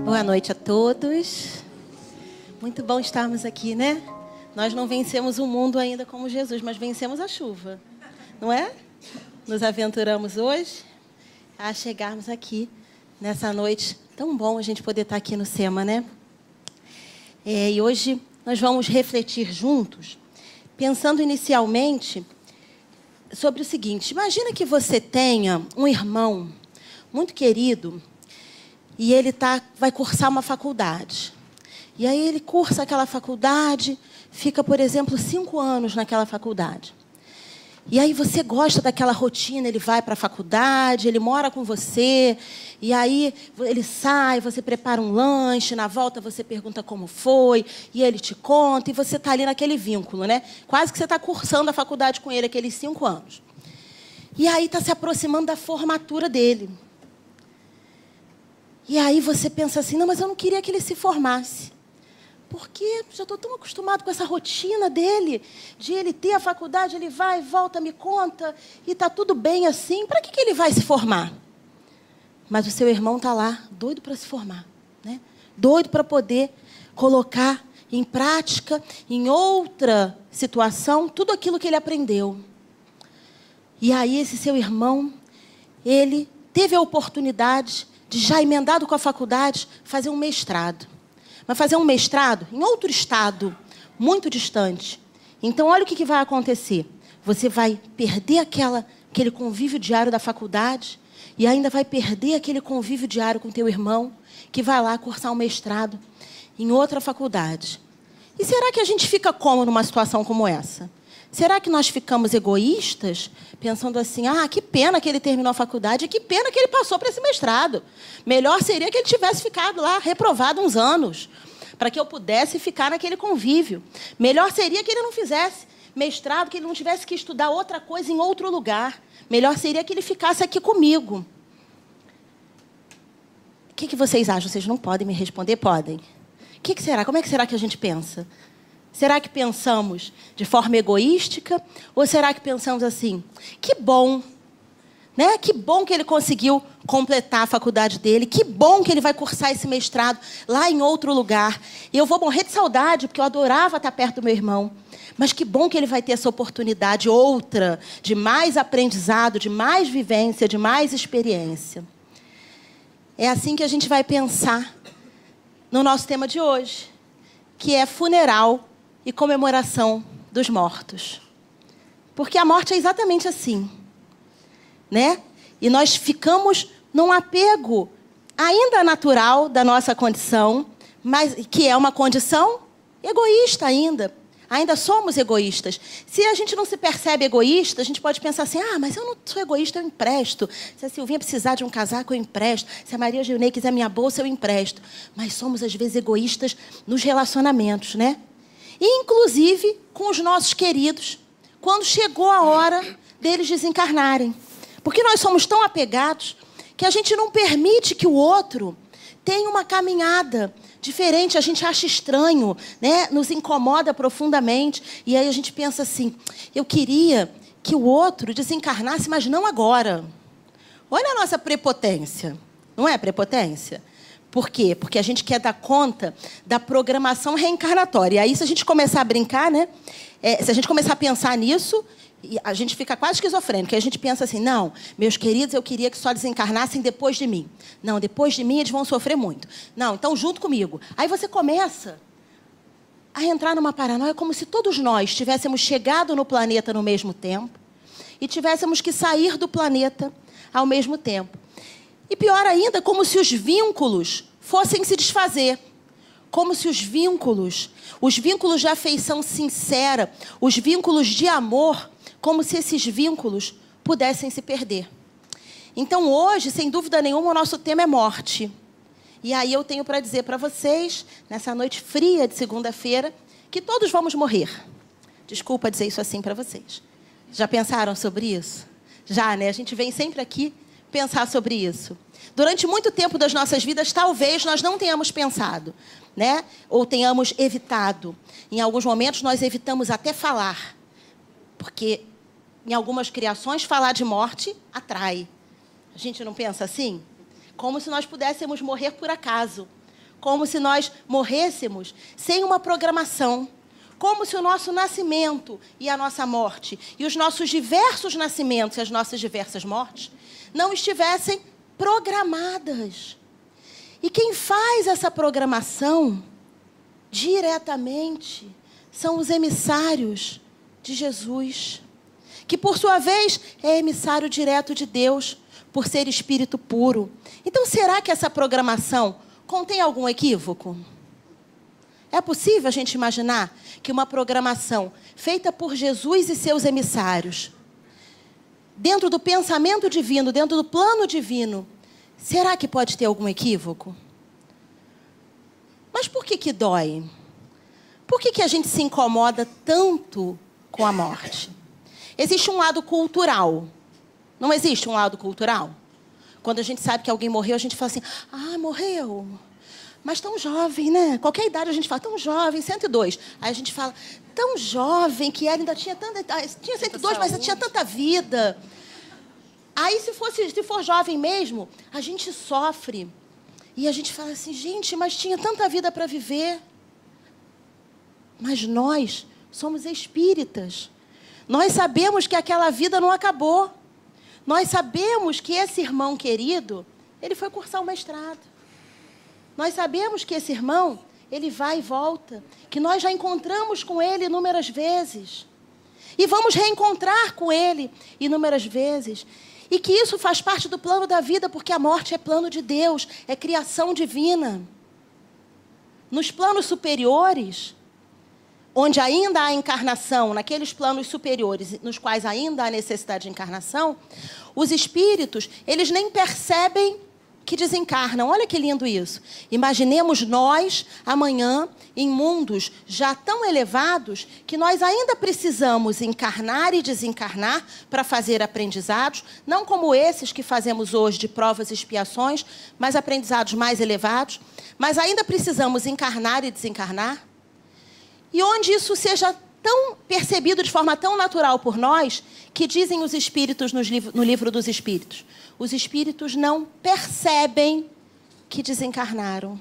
Boa noite a todos. Muito bom estarmos aqui, né? Nós não vencemos o mundo ainda como Jesus, mas vencemos a chuva, não é? Nos aventuramos hoje a chegarmos aqui nessa noite. Tão bom a gente poder estar aqui no SEMA, né? E hoje nós vamos refletir juntos, pensando inicialmente sobre o seguinte: imagina que você tenha um irmão muito querido e ele vai cursar uma faculdade. E aí ele cursa aquela faculdade, fica, por exemplo, 5 anos naquela faculdade. E aí você gosta daquela rotina, ele vai para a faculdade, ele mora com você, e aí ele sai, você prepara um lanche, na volta você pergunta como foi, e ele te conta, e você está ali naquele vínculo, né? Quase que você está cursando a faculdade com ele aqueles 5 anos. E aí está se aproximando da formatura dele. E aí você pensa assim, não, mas eu não queria que ele se formasse. Porque já estou tão acostumado com essa rotina dele, de ele ter a faculdade, ele vai, volta, me conta, e está tudo bem assim. Para que ele vai se formar? Mas o seu irmão está lá, doido para se formar, né? Doido para poder colocar em prática, em outra situação, tudo aquilo que ele aprendeu. E aí esse seu irmão, ele teve a oportunidade de, já emendado com a faculdade, fazer um mestrado. Mas fazer um mestrado em outro estado, muito distante. Então, olha o que vai acontecer. Você vai perder aquele convívio diário da faculdade e ainda vai perder aquele convívio diário com teu irmão, que vai lá cursar um mestrado em outra faculdade. E será que a gente fica como numa situação como essa? Será que nós ficamos egoístas, pensando assim, que pena que ele terminou a faculdade, que pena que ele passou para esse mestrado. Melhor seria que ele tivesse ficado lá, reprovado uns anos, para que eu pudesse ficar naquele convívio. Melhor seria que ele não fizesse mestrado, que ele não tivesse que estudar outra coisa em outro lugar. Melhor seria que ele ficasse aqui comigo. O que vocês acham? Vocês não podem me responder? Podem. O que será? Como é que será que a gente pensa? Será que pensamos de forma egoística? Ou será que pensamos assim, que bom, né? Que bom que ele conseguiu completar a faculdade dele, que bom que ele vai cursar esse mestrado lá em outro lugar. E eu vou morrer de saudade, porque eu adorava estar perto do meu irmão. Mas que bom que ele vai ter essa oportunidade outra, de mais aprendizado, de mais vivência, de mais experiência. É assim que a gente vai pensar no nosso tema de hoje, que é funeral e comemoração dos mortos. Porque a morte é exatamente assim, né? E nós ficamos num apego ainda natural da nossa condição, mas que é uma condição egoísta ainda. Ainda somos egoístas. Se a gente não se percebe egoísta, a gente pode pensar assim, mas eu não sou egoísta, eu empresto. Se a Silvinha precisar de um casaco, eu empresto. Se a Maria Gilney quiser minha bolsa, eu empresto. Mas somos, às vezes, egoístas nos relacionamentos, né? E, inclusive, com os nossos queridos, quando chegou a hora deles desencarnarem. Porque nós somos tão apegados que a gente não permite que o outro tenha uma caminhada diferente. A gente acha estranho, né? Nos incomoda profundamente. E aí a gente pensa assim, eu queria que o outro desencarnasse, mas não agora. Olha a nossa prepotência. Não é prepotência? Por quê? Porque a gente quer dar conta da programação reencarnatória. E aí, se a gente começar a brincar, né? Se a gente começar a pensar nisso, a gente fica quase esquizofrênico. A gente pensa assim, não, meus queridos, eu queria que só desencarnassem depois de mim. Não, depois de mim eles vão sofrer muito. Não, então junto comigo. Aí você começa a entrar numa paranoia como se todos nós tivéssemos chegado no planeta no mesmo tempo e tivéssemos que sair do planeta ao mesmo tempo. E pior ainda, como se os vínculos fossem se desfazer. Como se os vínculos de afeição sincera, os vínculos de amor, como se esses vínculos pudessem se perder. Então, hoje, sem dúvida nenhuma, o nosso tema é morte. E aí eu tenho para dizer para vocês, nessa noite fria de segunda-feira, que todos vamos morrer. Desculpa dizer isso assim para vocês. Já pensaram sobre isso? Já, né? A gente vem sempre aqui pensar sobre isso. Durante muito tempo das nossas vidas, talvez nós não tenhamos pensado, né? Ou tenhamos evitado. Em alguns momentos, nós evitamos até falar. Porque, em algumas criações, falar de morte atrai. A gente não pensa assim? Como se nós pudéssemos morrer por acaso. como se nós morrêssemos sem uma programação. Como se o nosso nascimento e a nossa morte, e os nossos diversos nascimentos e as nossas diversas mortes, não estivessem programadas. E quem faz essa programação diretamente são os emissários de Jesus, que por sua vez é emissário direto de Deus, por ser espírito puro. Então, será que essa programação contém algum equívoco? É possível a gente imaginar que uma programação feita por Jesus e seus emissários, dentro do pensamento divino, dentro do plano divino, será que pode ter algum equívoco? Mas por que dói? Por que a gente se incomoda tanto com a morte? Existe um lado cultural. Não existe um lado cultural? Quando a gente sabe que alguém morreu, a gente fala assim, morreu. Mas tão jovem, né? Qualquer idade a gente fala, tão jovem, 102. Aí a gente fala, tão jovem que ela ainda tinha tanta... Tinha 102, mas tinha tanta vida. Aí, se for jovem mesmo, a gente sofre. E a gente fala assim, gente, mas tinha tanta vida para viver. Mas nós somos espíritas. Nós sabemos que aquela vida não acabou. Nós sabemos que esse irmão querido, ele foi cursar o mestrado. Nós sabemos que esse irmão, ele vai e volta, que nós já encontramos com ele inúmeras vezes. E vamos reencontrar com ele inúmeras vezes. E que isso faz parte do plano da vida, porque a morte é plano de Deus, é criação divina. Nos planos superiores, onde ainda há encarnação, naqueles planos superiores, nos quais ainda há necessidade de encarnação, os espíritos, eles nem percebem que desencarnam. Olha que lindo isso. Imaginemos nós, amanhã, em mundos já tão elevados, que nós ainda precisamos encarnar e desencarnar para fazer aprendizados, não como esses que fazemos hoje de provas e expiações, mas aprendizados mais elevados, mas ainda precisamos encarnar e desencarnar. E onde isso seja tão percebido de forma tão natural por nós, que dizem os espíritos no livro dos Espíritos. Os espíritos não percebem que desencarnaram.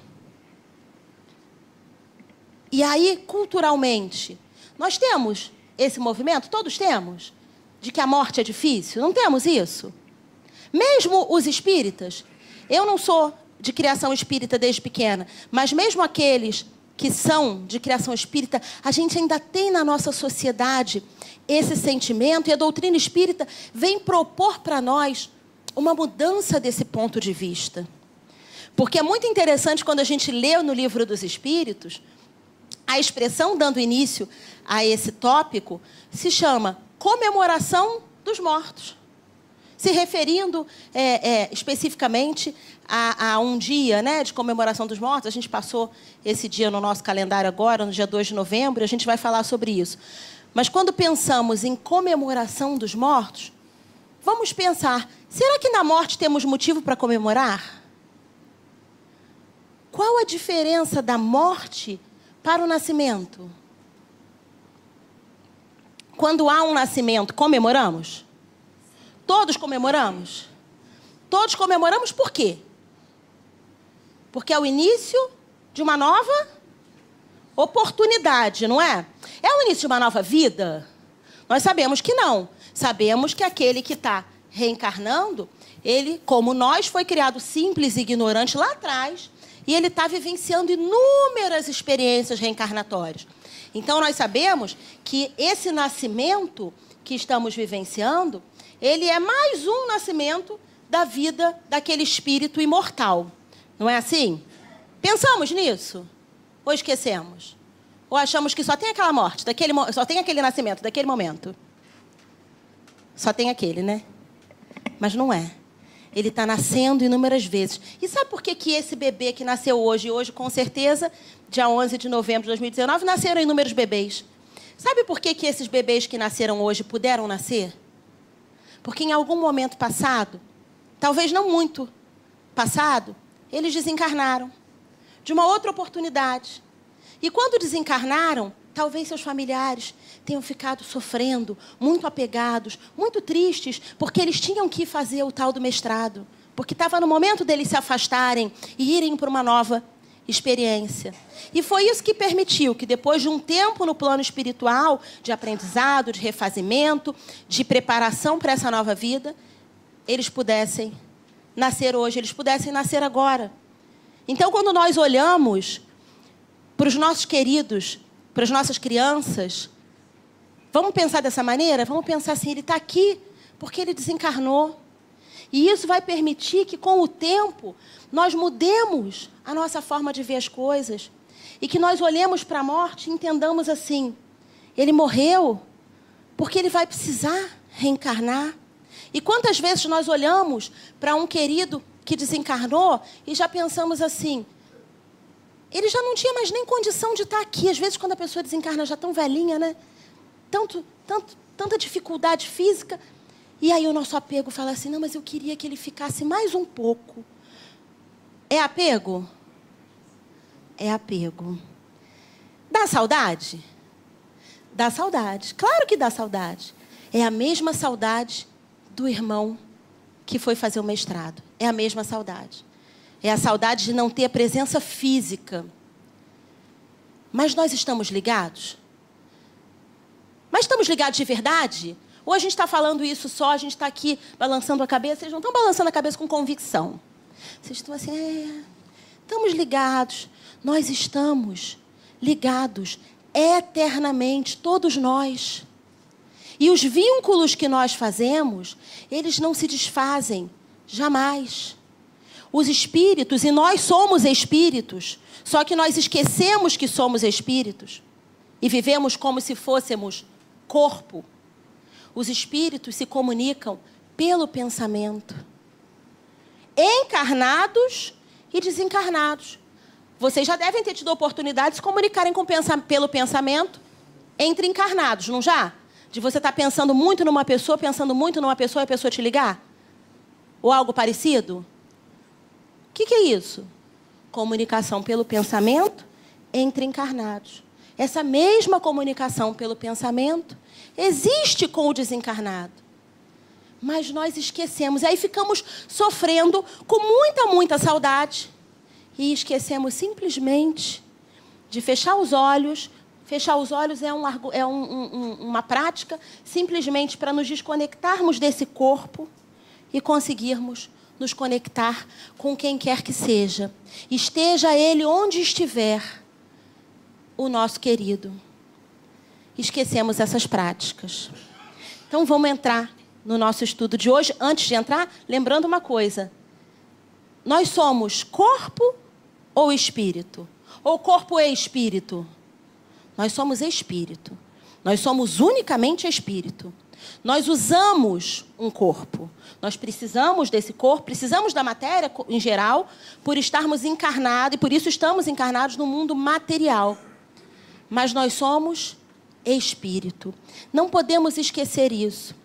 E aí, culturalmente, nós temos esse movimento, todos temos, de que a morte é difícil? Não temos isso? Mesmo os espíritas, eu não sou de criação espírita desde pequena, mas mesmo aqueles que são de criação espírita, a gente ainda tem na nossa sociedade esse sentimento, e a doutrina espírita vem propor para nós uma mudança desse ponto de vista. Porque é muito interessante quando a gente lê no livro dos Espíritos, a expressão dando início a esse tópico se chama comemoração dos mortos. Se referindo especificamente a um dia, né, de comemoração dos mortos. A gente passou esse dia no nosso calendário agora, no dia 2 de novembro, e a gente vai falar sobre isso. Mas quando pensamos em comemoração dos mortos, vamos pensar, será que na morte temos motivo para comemorar? Qual a diferença da morte para o nascimento? Quando há um nascimento, comemoramos? Todos comemoramos? Todos comemoramos por quê? Porque é o início de uma nova oportunidade, não é? É o início de uma nova vida? Nós sabemos que não. Sabemos que aquele que está reencarnando, ele, como nós, foi criado simples e ignorante lá atrás, e ele está vivenciando inúmeras experiências reencarnatórias. Então, nós sabemos que esse nascimento que estamos vivenciando, ele é mais um nascimento da vida daquele espírito imortal. Não é assim? Pensamos nisso? Ou esquecemos? Ou achamos que só tem aquela morte, só tem aquele nascimento, daquele momento? Só tem aquele, né? Mas não é. Ele está nascendo inúmeras vezes. E sabe por que esse bebê que nasceu hoje, com certeza, dia 11 de novembro de 2019, nasceram inúmeros bebês? Sabe por que esses bebês que nasceram hoje puderam nascer? Porque em algum momento passado, talvez não muito passado, eles desencarnaram de uma outra oportunidade. E quando desencarnaram, talvez seus familiares tenham ficado sofrendo, muito apegados, muito tristes, porque eles tinham que fazer o tal do mestrado. Porque estava no momento deles se afastarem e irem para uma nova experiência. E foi isso que permitiu que, depois de um tempo no plano espiritual, de aprendizado, de refazimento, de preparação para essa nova vida, eles pudessem nascer hoje, eles pudessem nascer agora. Então, quando nós olhamos para os nossos queridos, para as nossas crianças, vamos pensar dessa maneira? Vamos pensar assim, ele está aqui porque ele desencarnou. E isso vai permitir que, com o tempo, nós mudemos a nossa forma de ver as coisas. E que nós olhemos para a morte e entendamos assim, ele morreu porque ele vai precisar reencarnar. E quantas vezes nós olhamos para um querido que desencarnou e já pensamos assim, ele já não tinha mais nem condição de estar aqui. Às vezes, quando a pessoa desencarna já tão velhinha, né? Tanta dificuldade física. E aí o nosso apego fala assim, não, mas eu queria que ele ficasse mais um pouco. É apego? É apego. Dá saudade? Dá saudade. Claro que dá saudade. É a mesma saudade do irmão que foi fazer o mestrado. É a mesma saudade. É a saudade de não ter a presença física. Mas nós estamos ligados? Mas estamos ligados de verdade? Ou a gente está falando isso só, a gente está aqui balançando a cabeça, vocês não estão balançando a cabeça com convicção. Vocês estão assim, estamos ligados. Nós estamos ligados eternamente, todos nós. E os vínculos que nós fazemos, eles não se desfazem, jamais. Os espíritos, e nós somos espíritos, só que nós esquecemos que somos espíritos e vivemos como se fôssemos corpo. Os espíritos se comunicam pelo pensamento. Encarnados e desencarnados. Vocês já devem ter tido a oportunidade de se comunicarem pelo pensamento entre encarnados, não já? De você estar pensando muito numa pessoa e a pessoa te ligar? Ou algo parecido? O que é isso? Comunicação pelo pensamento entre encarnados. Essa mesma comunicação pelo pensamento existe com o desencarnado. Mas nós esquecemos. E aí ficamos sofrendo com muita saudade. E esquecemos simplesmente de fechar os olhos. Fechar os olhos é uma prática simplesmente para nos desconectarmos desse corpo e conseguirmos nos conectar com quem quer que seja. Esteja ele onde estiver, o nosso querido. Esquecemos essas práticas. Então, vamos entrar no nosso estudo de hoje. Antes de entrar, lembrando uma coisa. Nós somos corpo ou espírito? Ou corpo e espírito? Nós somos espírito. Nós somos unicamente espírito. Nós usamos um corpo. Nós precisamos desse corpo, precisamos da matéria em geral, por estarmos encarnados, e por isso estamos encarnados no mundo material. Mas nós somos espírito. Não podemos esquecer isso.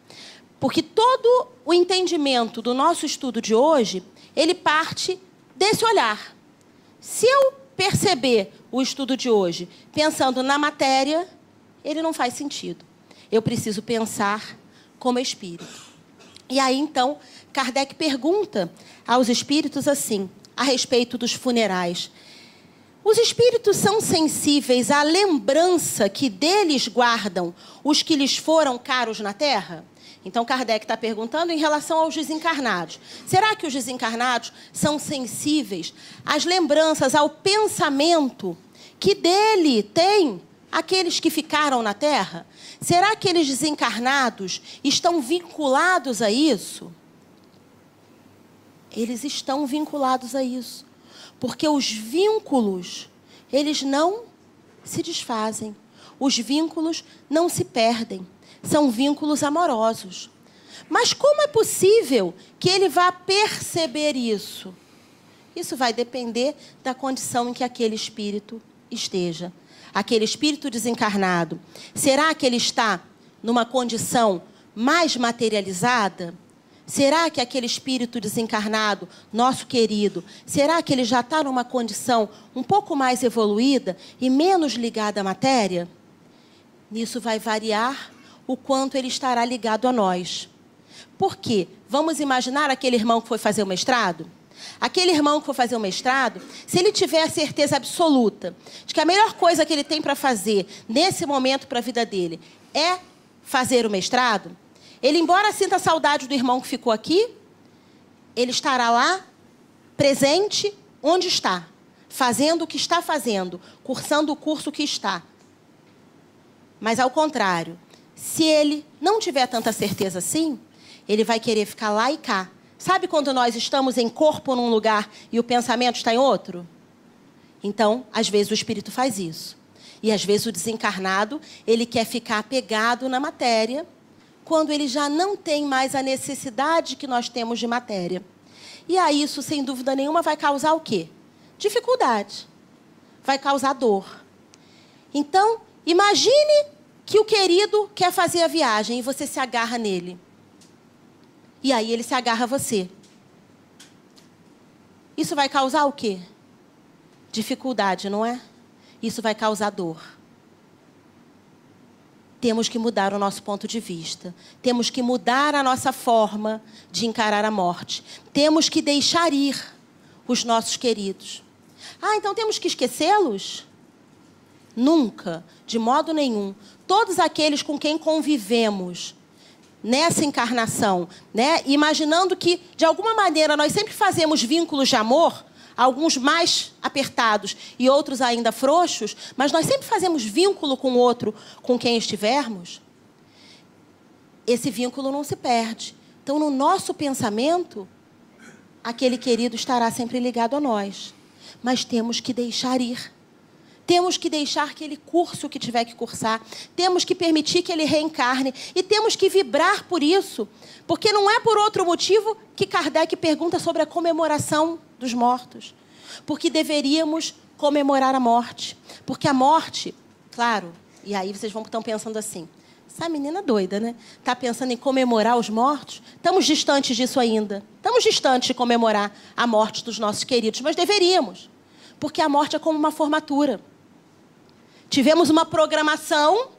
Porque todo o entendimento do nosso estudo de hoje, ele parte desse olhar. Se eu perceber o estudo de hoje pensando na matéria, ele não faz sentido. Eu preciso pensar como espírito. E aí, então, Kardec pergunta aos espíritos assim, a respeito dos funerais. Os espíritos são sensíveis à lembrança que deles guardam os que lhes foram caros na Terra? Então, Kardec está perguntando em relação aos desencarnados. Será que os desencarnados são sensíveis às lembranças, ao pensamento que dele tem aqueles que ficaram na Terra? Será que aqueles desencarnados estão vinculados a isso? Eles estão vinculados a isso. Porque os vínculos, eles não se desfazem. Os vínculos não se perdem. São vínculos amorosos. Mas como é possível que ele vá perceber isso? Isso vai depender da condição em que aquele espírito esteja. Aquele espírito desencarnado, será que ele está numa condição mais materializada? Será que aquele espírito desencarnado, nosso querido, será que ele já está numa condição um pouco mais evoluída e menos ligada à matéria? Nisso vai variar o quanto ele estará ligado a nós. Por quê? Vamos imaginar aquele irmão que foi fazer o mestrado? Aquele irmão que for fazer o mestrado, se ele tiver a certeza absoluta de que a melhor coisa que ele tem para fazer nesse momento para a vida dele é fazer o mestrado, ele, embora sinta saudade do irmão que ficou aqui, ele estará lá, presente, onde está, fazendo o que está fazendo, cursando o curso que está. Mas, ao contrário, se ele não tiver tanta certeza assim, ele vai querer ficar lá e cá. Sabe quando nós estamos em corpo num lugar e o pensamento está em outro? Então, às vezes o espírito faz isso. E às vezes o desencarnado, ele quer ficar apegado na matéria, quando ele já não tem mais a necessidade que nós temos de matéria. E aí isso, sem dúvida nenhuma, vai causar o quê? Dificuldade. Vai causar dor. Então, imagine que o querido quer fazer a viagem e você se agarra nele. E aí ele se agarra a você. Isso vai causar o quê? Dificuldade, não é? Isso vai causar dor. Temos que mudar o nosso ponto de vista. Temos que mudar a nossa forma de encarar a morte. Temos que deixar ir os nossos queridos. Ah, então temos que esquecê-los? Nunca, de modo nenhum. Todos aqueles com quem convivemos nessa encarnação, né? Imaginando que, de alguma maneira, nós sempre fazemos vínculos de amor, alguns mais apertados e outros ainda frouxos, mas nós sempre fazemos vínculo com o outro, com quem estivermos. Esse vínculo não se perde. Então, no nosso pensamento, aquele querido estará sempre ligado a nós. Mas temos que deixar ir. Temos que deixar que ele curse o que tiver que cursar. Temos que permitir que ele reencarne. E temos que vibrar por isso. Porque não é por outro motivo que Kardec pergunta sobre a comemoração dos mortos. Porque deveríamos comemorar a morte. Porque a morte, claro, e aí vocês estão pensando assim, essa menina doida, né? Está pensando em comemorar os mortos? Estamos distantes disso ainda. Estamos distantes de comemorar a morte dos nossos queridos. Mas deveríamos. Porque a morte é como uma formatura. Tivemos uma programação,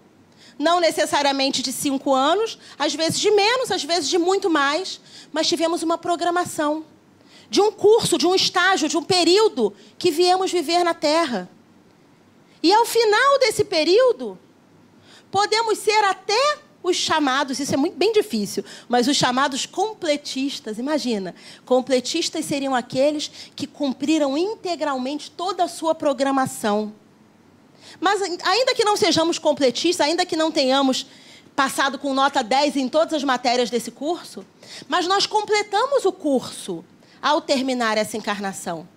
não necessariamente de 5 anos, às vezes de menos, às vezes de muito mais, mas tivemos uma programação de um curso, de um estágio, de um período que viemos viver na Terra. E ao final desse período, podemos ser até os chamados, isso é bem difícil, mas os chamados completistas. Imagina, completistas seriam aqueles que cumpriram integralmente toda a sua programação. Mas ainda que não sejamos completistas, ainda que não tenhamos passado com nota 10 em todas as matérias desse curso, mas nós completamos o curso ao terminar essa encarnação.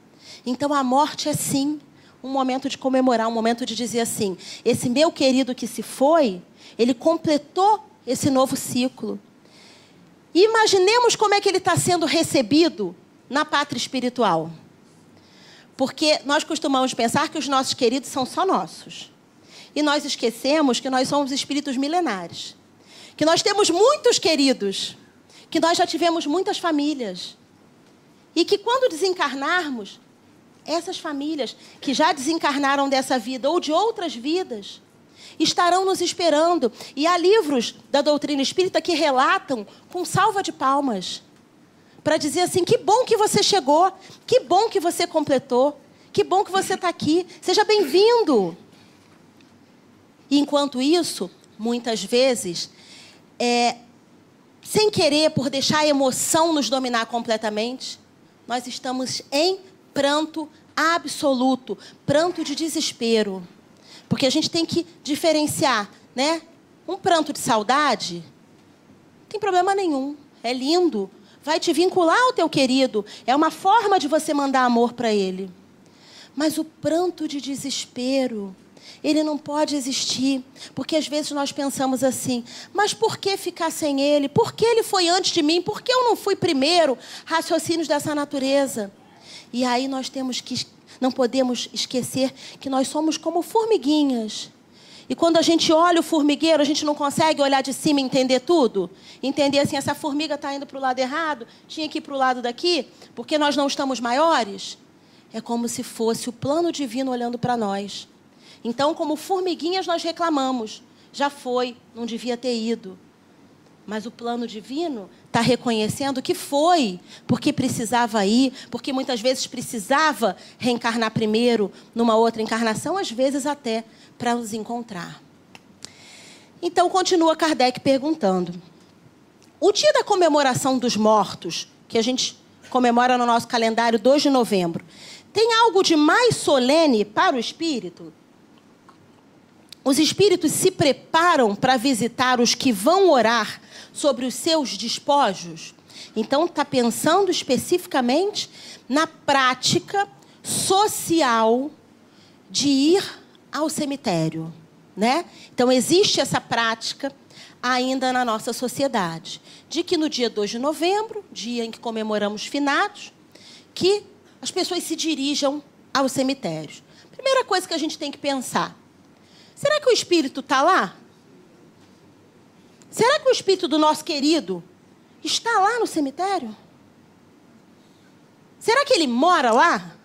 Então a morte é sim um momento de comemorar, um momento de dizer assim, esse meu querido que se foi, ele completou esse novo ciclo. E imaginemos como é que ele está sendo recebido na pátria espiritual. Porque nós costumamos pensar que os nossos queridos são só nossos. E nós esquecemos que nós somos espíritos milenares. Que nós temos muitos queridos. Que nós já tivemos muitas famílias. E que quando desencarnarmos, essas famílias que já desencarnaram dessa vida ou de outras vidas, estarão nos esperando. E há livros da doutrina espírita que relatam com salva de palmas. Para dizer assim, que bom que você chegou, que bom que você completou, que bom que você está aqui, seja bem-vindo. E enquanto isso, muitas vezes, sem querer, por deixar a emoção nos dominar completamente, nós estamos em pranto absoluto, pranto de desespero. Porque a gente tem que diferenciar, né? Um pranto de saudade, não tem problema nenhum, é lindo. Vai te vincular ao teu querido. É uma forma de você mandar amor para ele. Mas o pranto de desespero, ele não pode existir. Porque às vezes nós pensamos assim, mas por que ficar sem ele? Por que ele foi antes de mim? Por que eu não fui primeiro? Raciocínios dessa natureza. E aí nós não podemos esquecer que nós somos como formiguinhas. E quando a gente olha o formigueiro, a gente não consegue olhar de cima e entender tudo? Entender assim, essa formiga está indo para o lado errado, tinha que ir para o lado daqui, porque nós não estamos maiores? É como se fosse o plano divino olhando para nós. Então, como formiguinhas, nós reclamamos. Já foi, não devia ter ido. Mas o plano divino está reconhecendo que foi, porque precisava ir, porque muitas vezes precisava reencarnar primeiro numa outra encarnação, às vezes até para nos encontrar. Então, continua Kardec perguntando: o dia da comemoração dos mortos, que a gente comemora no nosso calendário 2 de novembro, tem algo de mais solene para o espírito? Os espíritos se preparam para visitar os que vão orar sobre os seus despojos? Então, está pensando especificamente na prática social de ir ao cemitério, né? Então, existe essa prática ainda na nossa sociedade, de que no dia 2 de novembro, dia em que comemoramos finados, que as pessoas se dirijam aos cemitérios. Primeira coisa que a gente tem que pensar: será que o espírito está lá? Será que o espírito do nosso querido está lá no cemitério? Será que ele mora lá?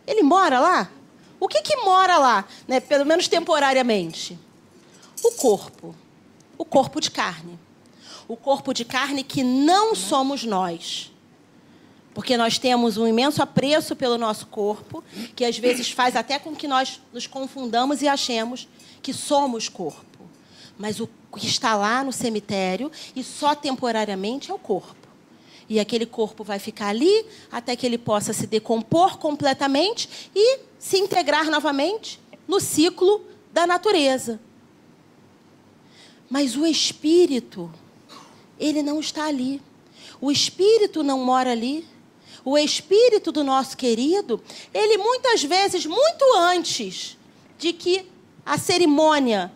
Ele mora lá? O que mora lá, né? Pelo menos temporariamente? O corpo. O corpo de carne. O corpo de carne que não somos nós. Porque nós temos um imenso apreço pelo nosso corpo, que às vezes faz até com que nós nos confundamos e achemos que somos corpo. Mas o que está lá no cemitério, e só temporariamente, é o corpo. E aquele corpo vai ficar ali até que ele possa se decompor completamente e se integrar novamente no ciclo da natureza. Mas o espírito, ele não está ali. O espírito não mora ali. O espírito do nosso querido, ele muitas vezes, muito antes de que a cerimônia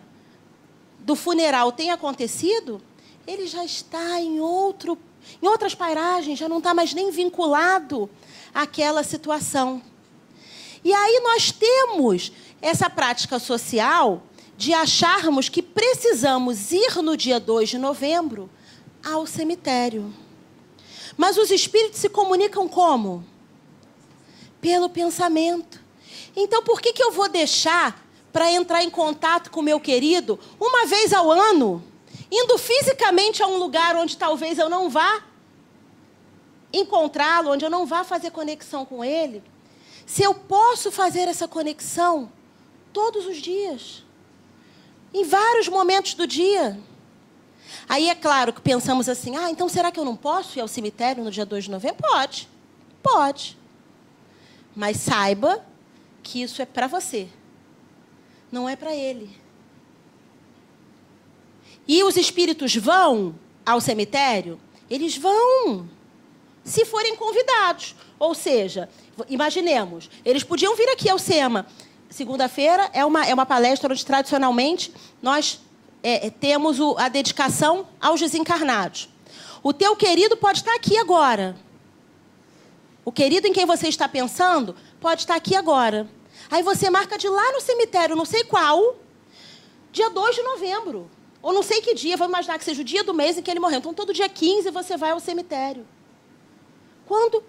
do funeral tenha acontecido, ele já está em outras paragens, já não está mais nem vinculado àquela situação. E aí nós temos essa prática social de acharmos que precisamos ir no dia 2 de novembro ao cemitério. Mas os espíritos se comunicam como? Pelo pensamento. Então, por que eu vou deixar para entrar em contato com o meu querido uma vez ao ano, indo fisicamente a um lugar onde talvez eu não vá encontrá-lo, onde eu não vá fazer conexão com ele, se eu posso fazer essa conexão todos os dias, em vários momentos do dia? Aí é claro que pensamos assim: então será que eu não posso ir ao cemitério no dia 2 de novembro? Pode, pode. Mas saiba que isso é para você, não é para ele. E os espíritos vão ao cemitério? Eles vão, se forem convidados. Ou seja, imaginemos, eles podiam vir aqui ao SEMA. Segunda-feira é uma palestra onde tradicionalmente nós temos a dedicação aos desencarnados. O teu querido pode estar aqui agora. O querido em quem você está pensando pode estar aqui agora. Aí você marca de ir lá no cemitério, não sei qual, dia 2 de novembro. Ou não sei que dia, vamos imaginar que seja o dia do mês em que ele morreu. Então, todo dia 15 você vai ao cemitério. Quando,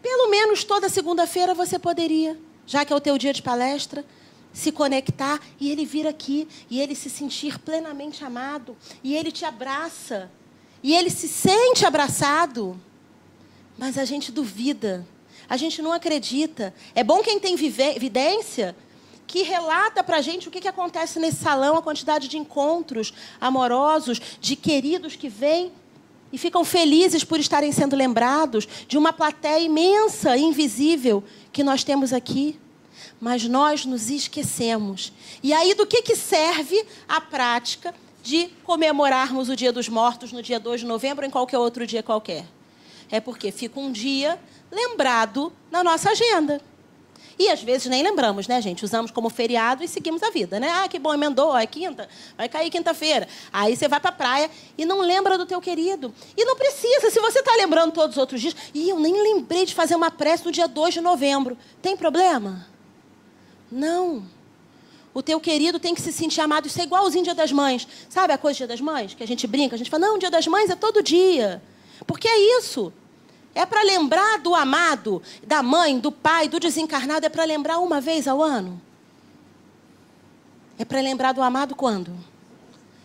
pelo menos toda segunda-feira, você poderia, já que é o teu dia de palestra, se conectar e ele vir aqui, e ele se sentir plenamente amado, e ele te abraça, e ele se sente abraçado. Mas a gente duvida, a gente não acredita. É bom quem tem evidência que relata para a gente o que acontece nesse salão, a quantidade de encontros amorosos, de queridos que vêm e ficam felizes por estarem sendo lembrados, de uma plateia imensa e invisível que nós temos aqui. Mas nós nos esquecemos. E aí do que serve a prática de comemorarmos o Dia dos Mortos no dia 2 de novembro ou em qualquer outro dia qualquer? É porque fica um dia lembrado na nossa agenda. E às vezes nem lembramos, né, gente? Usamos como feriado e seguimos a vida, né? Que bom, emendou, é quinta, vai cair quinta-feira. Aí você vai para a praia e não lembra do teu querido. E não precisa, se você está lembrando todos os outros dias. E eu nem lembrei de fazer uma prece no dia 2 de novembro. Tem problema? Não. O teu querido tem que se sentir amado. Isso é igualzinho Dia das Mães. Sabe a coisa do Dia das Mães? Que a gente brinca, a gente fala, não, Dia das Mães é todo dia. Porque é isso. É para lembrar do amado, da mãe, do pai, do desencarnado. É para lembrar uma vez ao ano. É para lembrar do amado quando?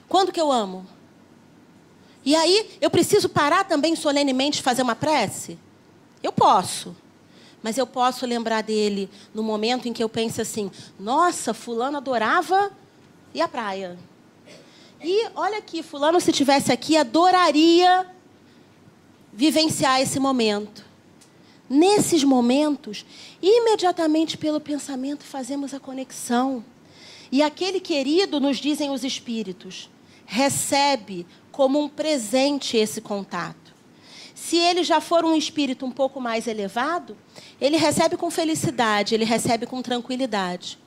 Quando que eu amo? E aí, eu preciso parar também solenemente de fazer uma prece? Eu posso. Mas eu posso lembrar dele no momento em que eu penso assim, nossa, fulano adorava ir à praia. E olha aqui, fulano, se estivesse aqui, adoraria vivenciar esse momento. Nesses momentos, imediatamente pelo pensamento, fazemos a conexão. E aquele querido, nos dizem os espíritos, recebe como um presente esse contato. Se ele já for um espírito um pouco mais elevado, ele recebe com felicidade, ele recebe com tranquilidade.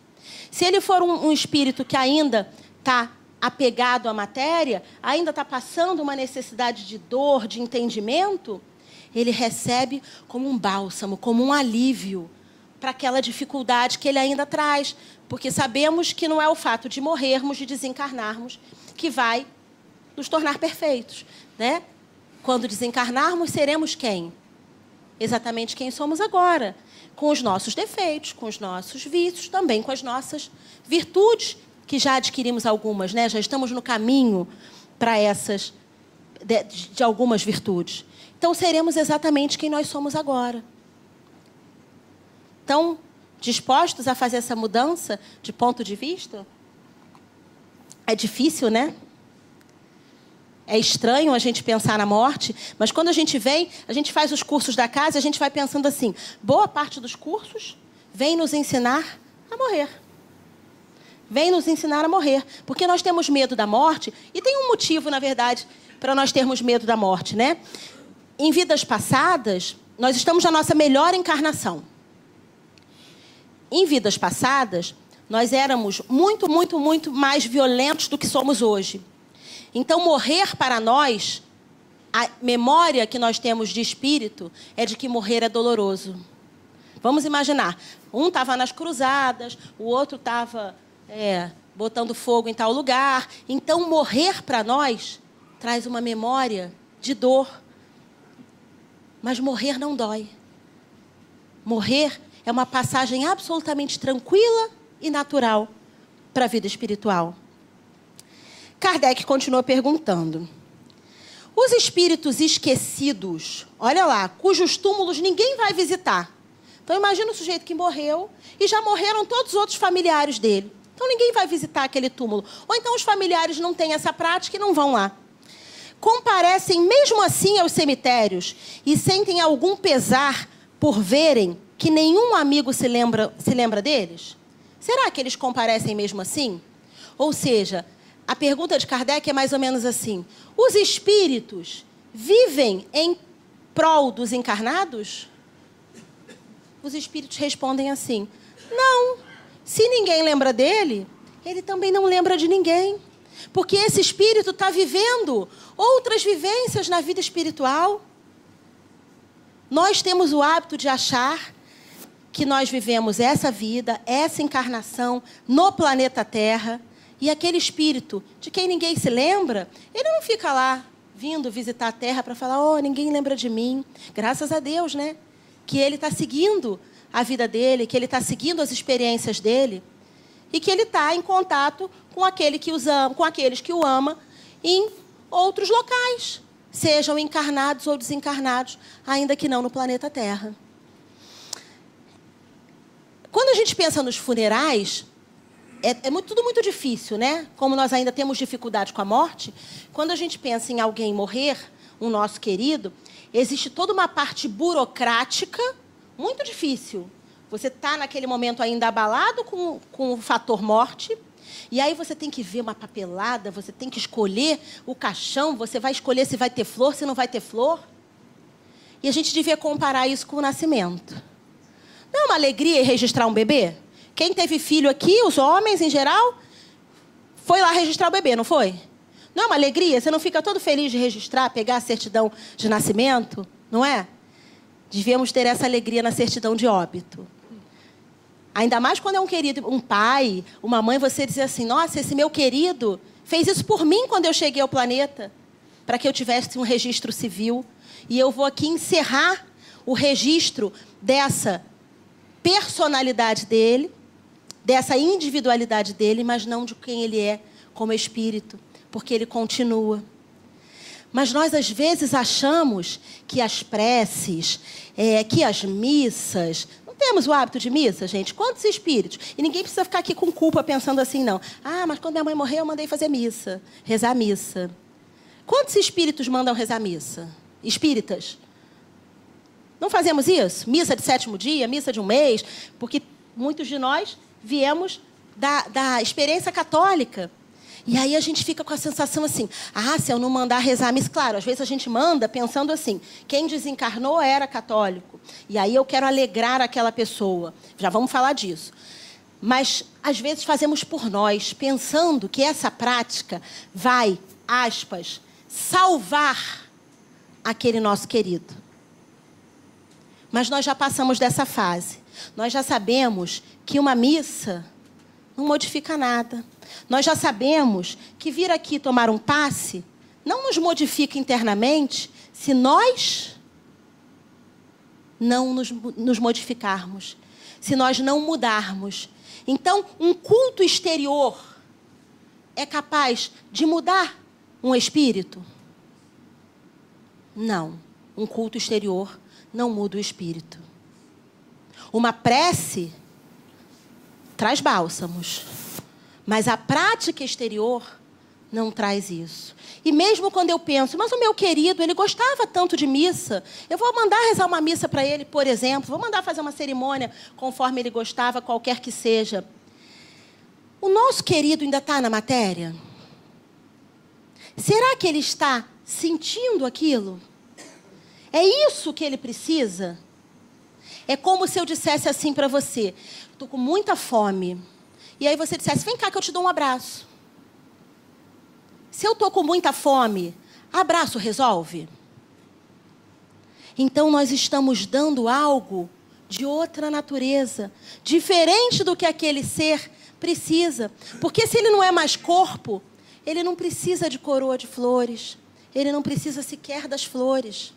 Se ele for um espírito que ainda está apegado à matéria, ainda está passando uma necessidade de dor, de entendimento, ele recebe como um bálsamo, como um alívio para aquela dificuldade que ele ainda traz. Porque sabemos que não é o fato de morrermos, de desencarnarmos, que vai nos tornar perfeitos, né? Quando desencarnarmos, seremos quem? Exatamente quem somos agora. Com os nossos defeitos, com os nossos vícios, também com as nossas virtudes, que já adquirimos algumas, né? Já estamos no caminho para essas, de algumas virtudes. Então, seremos exatamente quem nós somos agora. Então, dispostos a fazer essa mudança de ponto de vista? É difícil, né? É estranho a gente pensar na morte, mas quando a gente vem, a gente faz os cursos da casa, a gente vai pensando assim, boa parte dos cursos vem nos ensinar a morrer. Vem nos ensinar a morrer. Porque nós temos medo da morte, e tem um motivo, na verdade, para nós termos medo da morte, né? Em vidas passadas, nós estamos na nossa melhor encarnação. Em vidas passadas, nós éramos muito, muito, muito mais violentos do que somos hoje. Então, morrer para nós, a memória que nós temos de espírito é de que morrer é doloroso. Vamos imaginar, um estava nas cruzadas, o outro estava botando fogo em tal lugar. Então, morrer para nós traz uma memória de dor. Mas morrer não dói. Morrer é uma passagem absolutamente tranquila e natural para a vida espiritual. Kardec continua perguntando. Os espíritos esquecidos, olha lá, cujos túmulos ninguém vai visitar. Então, imagina o sujeito que morreu e já morreram todos os outros familiares dele. Então, ninguém vai visitar aquele túmulo. Ou então, os familiares não têm essa prática e não vão lá. Comparecem, mesmo assim, aos cemitérios e sentem algum pesar por verem que nenhum amigo se lembra deles? Será que eles comparecem mesmo assim? Ou seja, a pergunta de Kardec é mais ou menos assim. Os espíritos vivem em prol dos encarnados? Os espíritos respondem assim. Não. Se ninguém lembra dele, ele também não lembra de ninguém. Porque esse espírito está vivendo outras vivências na vida espiritual. Nós temos o hábito de achar que nós vivemos essa vida, essa encarnação no planeta Terra. E aquele espírito de quem ninguém se lembra, ele não fica lá vindo visitar a Terra para falar, oh, ninguém lembra de mim. Graças a Deus, né? Que ele está seguindo a vida dele, que ele está seguindo as experiências dele e que ele está em contato com aqueles que o ama em outros locais, sejam encarnados ou desencarnados, ainda que não no planeta Terra. Quando a gente pensa nos funerais, tudo muito difícil, né? Como nós ainda temos dificuldade com a morte, quando a gente pensa em alguém morrer, um nosso querido, existe toda uma parte burocrática muito difícil. Você está naquele momento ainda abalado com o fator morte, e aí você tem que ver uma papelada, você tem que escolher o caixão, você vai escolher se vai ter flor, se não vai ter flor. E a gente devia comparar isso com o nascimento. Não é uma alegria registrar um bebê? Quem teve filho aqui, os homens em geral, foi lá registrar o bebê, não foi? Não é uma alegria? Você não fica todo feliz de registrar, pegar a certidão de nascimento? Não é? Devíamos ter essa alegria na certidão de óbito. Ainda mais quando é um querido, um pai, uma mãe, você dizer assim, nossa, esse meu querido fez isso por mim quando eu cheguei ao planeta, para que eu tivesse um registro civil. E eu vou aqui encerrar o registro dessa personalidade dele, dessa individualidade dele, mas não de quem ele é como espírito, porque ele continua. Mas nós, às vezes, achamos que as preces, que as missas... Não temos o hábito de missa, gente? Quantos espíritos? E ninguém precisa ficar aqui com culpa pensando assim, não. Ah, mas quando minha mãe morreu, eu mandei fazer missa. Rezar missa. Quantos espíritos mandam rezar missa? Espíritas? Não fazemos isso? Missa de 7º dia, missa de um mês, porque muitos de nós viemos da experiência católica. E aí a gente fica com a sensação assim, se eu não mandar rezar a missa... Claro, às vezes a gente manda pensando assim, quem desencarnou era católico. E aí eu quero alegrar aquela pessoa. Já vamos falar disso. Mas, às vezes, fazemos por nós, pensando que essa prática vai, aspas, salvar aquele nosso querido. Mas nós já passamos dessa fase. Nós já sabemos que uma missa não modifica nada. Nós já sabemos que vir aqui tomar um passe não nos modifica internamente se nós não nos modificarmos, se nós não mudarmos. Então, um culto exterior é capaz de mudar um espírito? Não. Um culto exterior não muda o espírito. Uma prece traz bálsamos. Mas a prática exterior não traz isso. E mesmo quando eu penso, mas o meu querido, ele gostava tanto de missa, eu vou mandar rezar uma missa para ele, por exemplo, vou mandar fazer uma cerimônia conforme ele gostava, qualquer que seja. O nosso querido ainda está na matéria? Será que ele está sentindo aquilo? É isso que ele precisa? É como se eu dissesse assim para você, estou com muita fome. E aí você dissesse, vem cá que eu te dou um abraço. Se eu estou com muita fome, abraço resolve? Então nós estamos dando algo de outra natureza, diferente do que aquele ser precisa. Porque se ele não é mais corpo, ele não precisa de coroa de flores. Ele não precisa sequer das flores.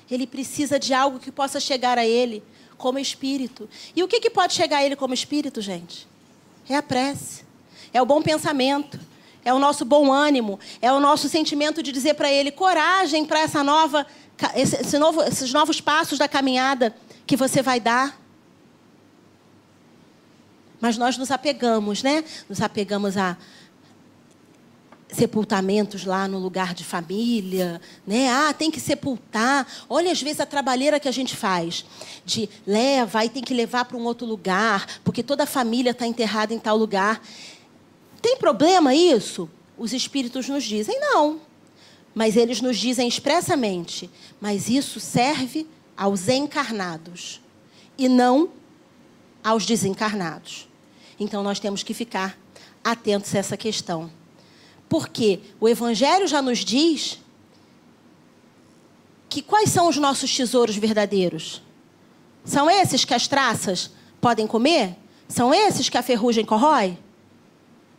Ele precisa de algo que possa chegar a ele como espírito. E o que pode chegar a ele como espírito, gente? É a prece, é o bom pensamento, é o nosso bom ânimo, é o nosso sentimento de dizer para ele, coragem para esses novos passos da caminhada que você vai dar. Mas nós nos apegamos, né? Nos apegamos a sepultamentos lá no lugar de família, né? Tem que sepultar. Olha, às vezes, a trabalheira que a gente faz. De leva, aí tem que levar para um outro lugar, porque toda a família está enterrada em tal lugar. Tem problema isso? Os espíritos nos dizem, não. Mas eles nos dizem expressamente, mas isso serve aos encarnados e não aos desencarnados. Então, nós temos que ficar atentos a essa questão. Porque o Evangelho já nos diz que quais são os nossos tesouros verdadeiros? São esses que as traças podem comer? São esses que a ferrugem corrói?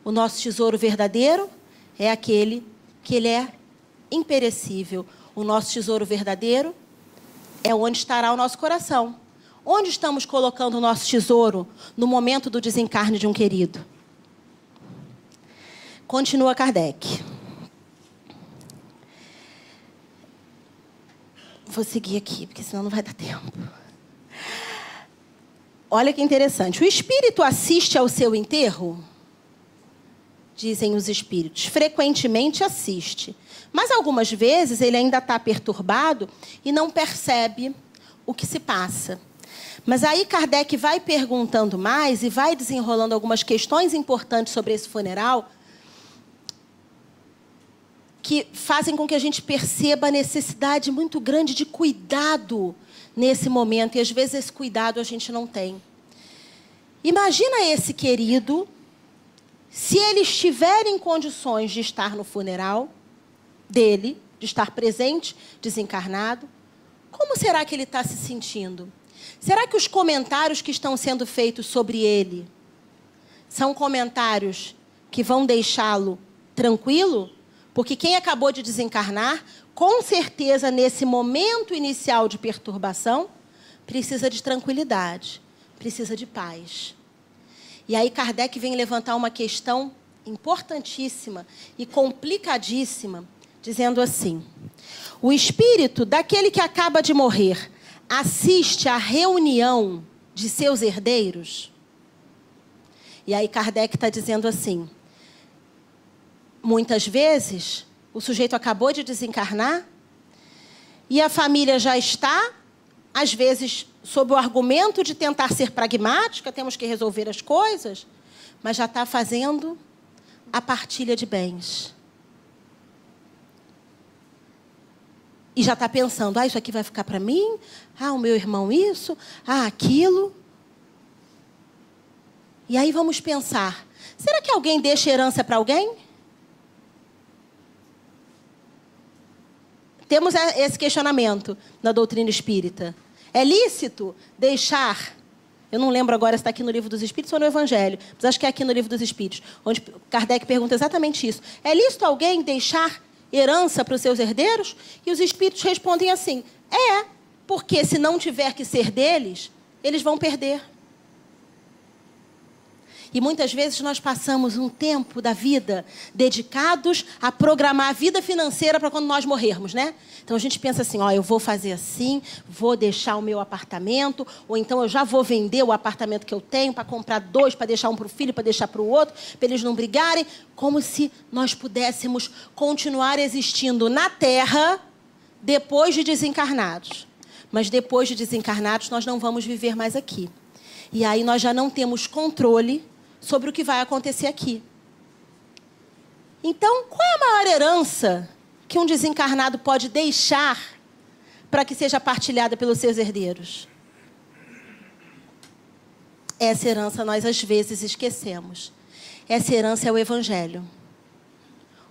O nosso tesouro verdadeiro é aquele que ele é imperecível. O nosso tesouro verdadeiro é onde estará o nosso coração. Onde estamos colocando o nosso tesouro no momento do desencarne de um querido? Continua Kardec. Vou seguir aqui, porque senão não vai dar tempo. Olha que interessante. O espírito assiste ao seu enterro? Dizem os espíritos. Frequentemente assiste. Mas algumas vezes ele ainda está perturbado e não percebe o que se passa. Mas aí Kardec vai perguntando mais e vai desenrolando algumas questões importantes sobre esse funeral, que fazem com que a gente perceba a necessidade muito grande de cuidado nesse momento. E, às vezes, esse cuidado a gente não tem. Imagina esse querido, se ele estiver em condições de estar no funeral dele, de estar presente, desencarnado, como será que ele está se sentindo? Será que os comentários que estão sendo feitos sobre ele são comentários que vão deixá-lo tranquilo? Porque quem acabou de desencarnar, com certeza, nesse momento inicial de perturbação, precisa de tranquilidade, precisa de paz. E aí Kardec vem levantar uma questão importantíssima e complicadíssima, dizendo assim: O espírito daquele que acaba de morrer assiste à reunião de seus herdeiros? E aí Kardec está dizendo assim, muitas vezes o sujeito acabou de desencarnar e a família já está, às vezes, sob o argumento de tentar ser pragmática, temos que resolver as coisas, mas já está fazendo a partilha de bens. E já está pensando, isso aqui vai ficar para mim, o meu irmão isso, aquilo. E aí vamos pensar, será que alguém deixa herança para alguém? Temos esse questionamento na doutrina espírita. É lícito deixar, eu não lembro agora se está aqui no Livro dos Espíritos ou no Evangelho, mas acho que é aqui no Livro dos Espíritos, onde Kardec pergunta exatamente isso. É lícito alguém deixar herança para os seus herdeiros? E os espíritos respondem assim, porque se não tiver que ser deles, eles vão perder. E muitas vezes nós passamos um tempo da vida dedicados a programar a vida financeira para quando nós morrermos, né? Então a gente pensa assim, eu vou fazer assim, vou deixar o meu apartamento, ou então eu já vou vender o apartamento que eu tenho para comprar 2, para deixar um para o filho, para deixar para o outro, para eles não brigarem, como se nós pudéssemos continuar existindo na Terra depois de desencarnados. Mas depois de desencarnados nós não vamos viver mais aqui. E aí nós já não temos controle sobre o que vai acontecer aqui. Então, qual é a maior herança que um desencarnado pode deixar para que seja partilhada pelos seus herdeiros? Essa herança nós, às vezes, esquecemos. Essa herança é o Evangelho.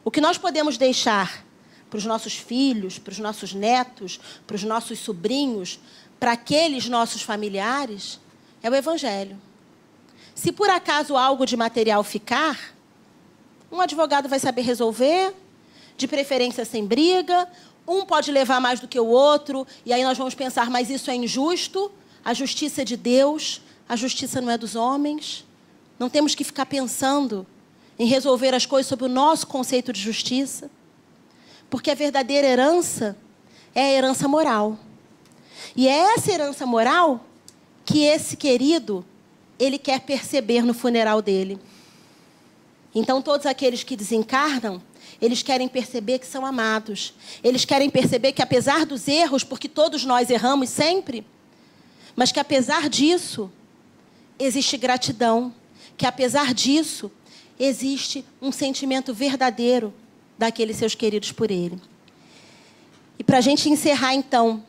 O que nós podemos deixar para os nossos filhos, para os nossos netos, para os nossos sobrinhos, para aqueles nossos familiares, é o Evangelho. Se por acaso algo de material ficar, um advogado vai saber resolver, de preferência sem briga, um pode levar mais do que o outro, e aí nós vamos pensar, mas isso é injusto, a justiça é de Deus, a justiça não é dos homens. Não temos que ficar pensando em resolver as coisas sob o nosso conceito de justiça, porque a verdadeira herança é a herança moral. E é essa herança moral que esse querido ele quer perceber no funeral dele. Então, todos aqueles que desencarnam, eles querem perceber que são amados. Eles querem perceber que, apesar dos erros, porque todos nós erramos sempre, mas que, apesar disso, existe gratidão. Que, apesar disso, existe um sentimento verdadeiro daqueles seus queridos por ele. E para a gente encerrar, então,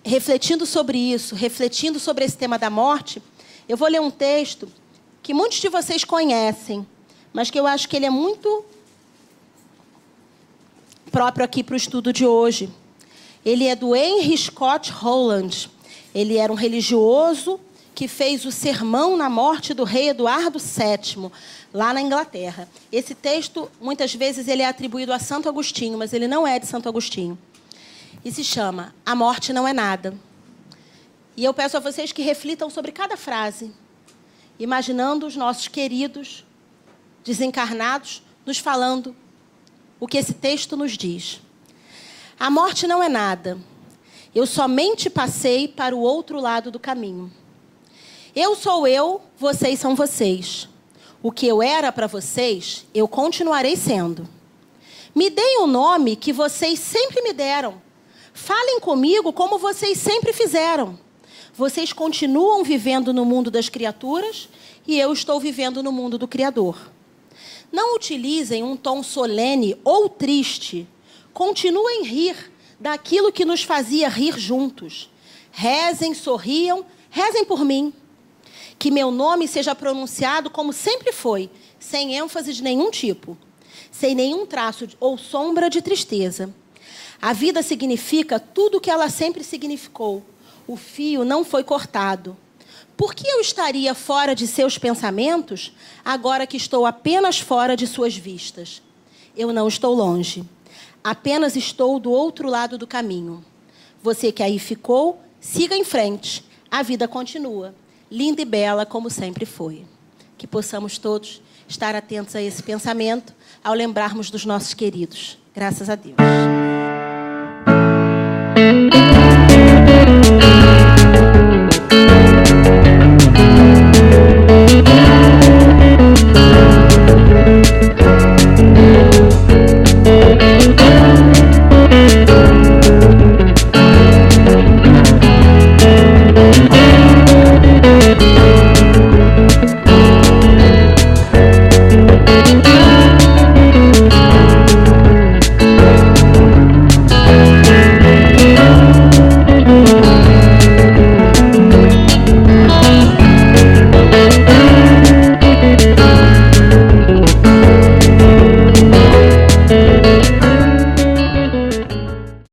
refletindo sobre isso, refletindo sobre esse tema da morte, eu vou ler um texto que muitos de vocês conhecem, mas que eu acho que ele é muito próprio aqui para o estudo de hoje. Ele é do Henry Scott Holland. Ele era um religioso que fez o sermão na morte do rei Eduardo VII, lá na Inglaterra. Esse texto, muitas vezes, ele é atribuído a Santo Agostinho, mas ele não é de Santo Agostinho. E se chama A Morte Não é Nada. E eu peço a vocês que reflitam sobre cada frase, imaginando os nossos queridos desencarnados nos falando o que esse texto nos diz. A morte não é nada. Eu somente passei para o outro lado do caminho. Eu sou eu, vocês são vocês. O que eu era para vocês, eu continuarei sendo. Me deem o nome que vocês sempre me deram. Falem comigo como vocês sempre fizeram. Vocês continuam vivendo no mundo das criaturas e eu estou vivendo no mundo do Criador. Não utilizem um tom solene ou triste. Continuem rir daquilo que nos fazia rir juntos. Rezem, sorriam, rezem por mim. Que meu nome seja pronunciado como sempre foi, sem ênfase de nenhum tipo, sem nenhum traço ou sombra de tristeza. A vida significa tudo o que ela sempre significou. O fio não foi cortado. Por que eu estaria fora de seus pensamentos, agora que estou apenas fora de suas vistas? Eu não estou longe. Apenas estou do outro lado do caminho. Você que aí ficou, siga em frente. A vida continua, linda e bela como sempre foi. Que possamos todos estar atentos a esse pensamento ao lembrarmos dos nossos queridos. Graças a Deus. Música